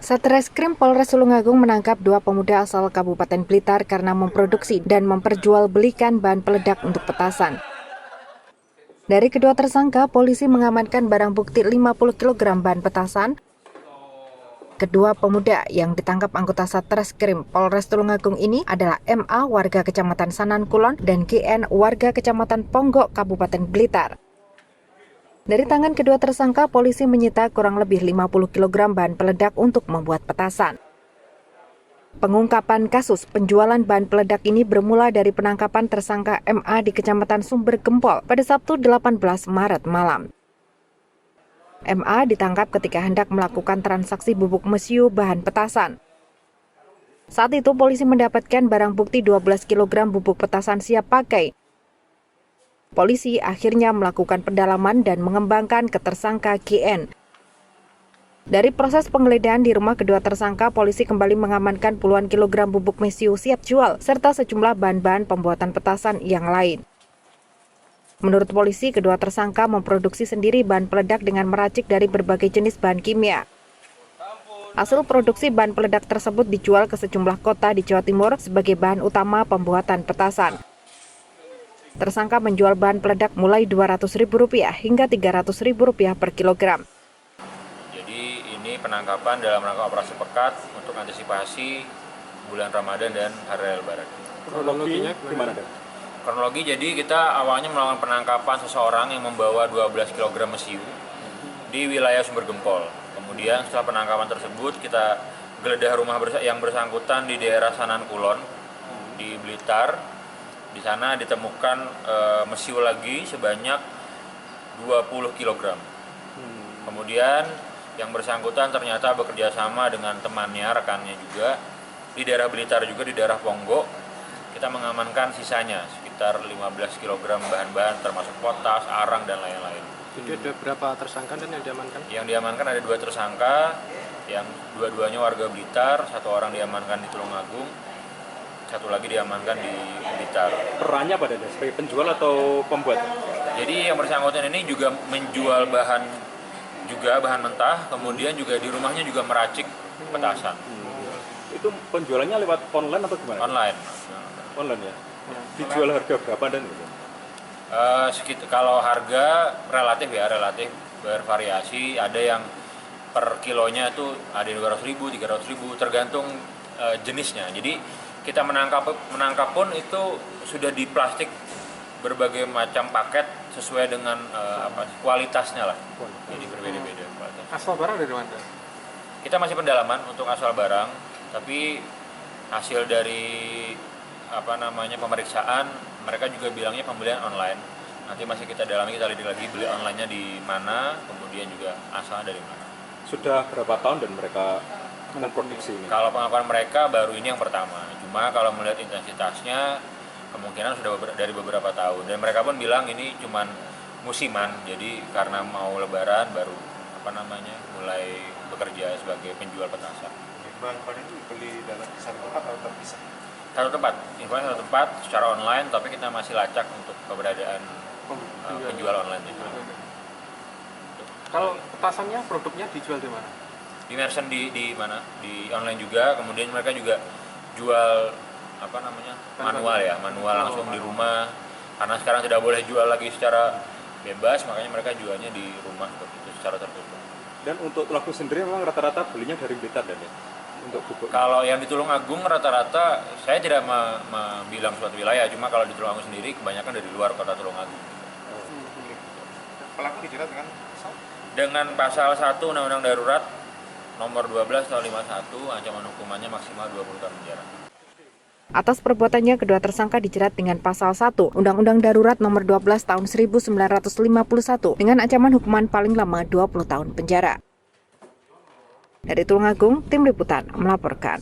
Satreskrim Polres Tulungagung menangkap 2 pemuda asal Kabupaten Blitar karena memproduksi dan memperjualbelikan bahan peledak untuk petasan. Dari kedua tersangka, polisi mengamankan barang bukti 50 kg bahan petasan. Kedua pemuda yang ditangkap anggota Satreskrim Polres Tulungagung ini adalah MA warga Kecamatan Sanan Kulon dan GN warga Kecamatan Ponggok Kabupaten Blitar. Dari tangan kedua tersangka, polisi menyita kurang lebih 50 kg bahan peledak untuk membuat petasan. Pengungkapan kasus penjualan bahan peledak ini bermula dari penangkapan tersangka MA di Kecamatan Sumber Gempol pada Sabtu 18 Maret malam. MA ditangkap ketika hendak melakukan transaksi bubuk mesiu bahan petasan. Saat itu polisi mendapatkan barang bukti 12 kg bubuk petasan siap pakai. Polisi akhirnya melakukan pendalaman dan mengembangkan ke tersangka GN. Dari proses penggeledahan di rumah kedua tersangka, polisi kembali mengamankan puluhan kilogram bubuk mesiu siap jual, serta sejumlah bahan-bahan pembuatan petasan yang lain. Menurut polisi, kedua tersangka memproduksi sendiri bahan peledak dengan meracik dari berbagai jenis bahan kimia. Hasil produksi bahan peledak tersebut dijual ke sejumlah kota di Jawa Timur sebagai bahan utama pembuatan petasan. Tersangka menjual bahan peledak mulai Rp200.000 hingga Rp300.000 per kilogram. Jadi ini penangkapan dalam rangka operasi pekat untuk antisipasi bulan Ramadan dan Hari Raya Lebaran. Kronologinya gimana? Kronologi, jadi kita awalnya melakukan penangkapan seseorang yang membawa 12 kg mesiu di wilayah Sumber Gempol. Kemudian setelah penangkapan tersebut kita geledah rumah yang bersangkutan di daerah Sanan Kulon di Blitar. Di sana ditemukan mesiu lagi sebanyak 20 kg. Kemudian yang bersangkutan ternyata bekerja sama dengan temannya, rekannya juga di daerah Blitar, juga di daerah Ponggok. Kita mengamankan sisanya sekitar 15 kg bahan-bahan termasuk potas, arang dan lain-lain. Jadi ada berapa tersangka dan yang diamankan? Yang diamankan ada 2 tersangka, yang dua-duanya warga Blitar, 1 orang diamankan di Tulungagung, 1 lagi diamankan di Blitar. Perannya pada sebagai penjual atau pembuat? Jadi yang bersangkutan ini juga menjual bahan mentah, kemudian juga di rumahnya juga meracik petasan. Itu penjualannya lewat online atau gimana? Online. Online ya. Dijual harga berapa dan itu? Kalau harga relatif bervariasi. Ada yang per kilonya itu ada 200.000, 300.000 tergantung jenisnya. Jadi kita menangkap pun itu sudah di plastik berbagai macam paket sesuai dengan kualitasnya lah. Jadi berbeda-beda kualitas. Asal barang dari mana? Kita masih pendalaman untuk asal barang, tapi hasil dari pemeriksaan mereka juga bilangnya pembelian online. Nanti masih kita dalami, kita lihat lagi beli online-nya di mana, kemudian juga asal dari mana. Sudah berapa tahun dan mereka memproduksi ini? Kalau pengakuan mereka baru ini yang pertama. Cuma kalau melihat intensitasnya kemungkinan sudah dari beberapa tahun. Dan mereka pun bilang ini cuman musiman. Jadi karena mau Lebaran baru mulai bekerja sebagai penjual petasan. Bahan-bahan itu beli dalam satu tempat atau terpisah? Satu tempat, infonya satu tempat secara online, tapi kita masih lacak untuk keberadaan penjual online itu. Kalau petasannya produknya dijual di mana? Di merchant di mana? Di online juga. Kemudian mereka juga jual manual langsung di rumah. Karena sekarang tidak boleh jual lagi secara bebas, makanya mereka jualnya di rumah begitu secara tertutup. Dan untuk laku sendiri memang rata-rata belinya dari Blitar dan ya? Untuk bubuk. Kalau yang di Tulungagung rata-rata saya tidak bilang suatu wilayah, cuma kalau di Tulungagung sendiri kebanyakan dari luar kota Tulungagung. Pelaku dijerat Dengan pasal 1 Undang-Undang Darurat nomor 12 tahun 51, ancaman hukumannya maksimal 20 tahun penjara. Atas perbuatannya, kedua tersangka dijerat dengan pasal 1 Undang-Undang Darurat nomor 12 tahun 1951 dengan ancaman hukuman paling lama 20 tahun penjara. Dari Tulungagung, tim liputan melaporkan.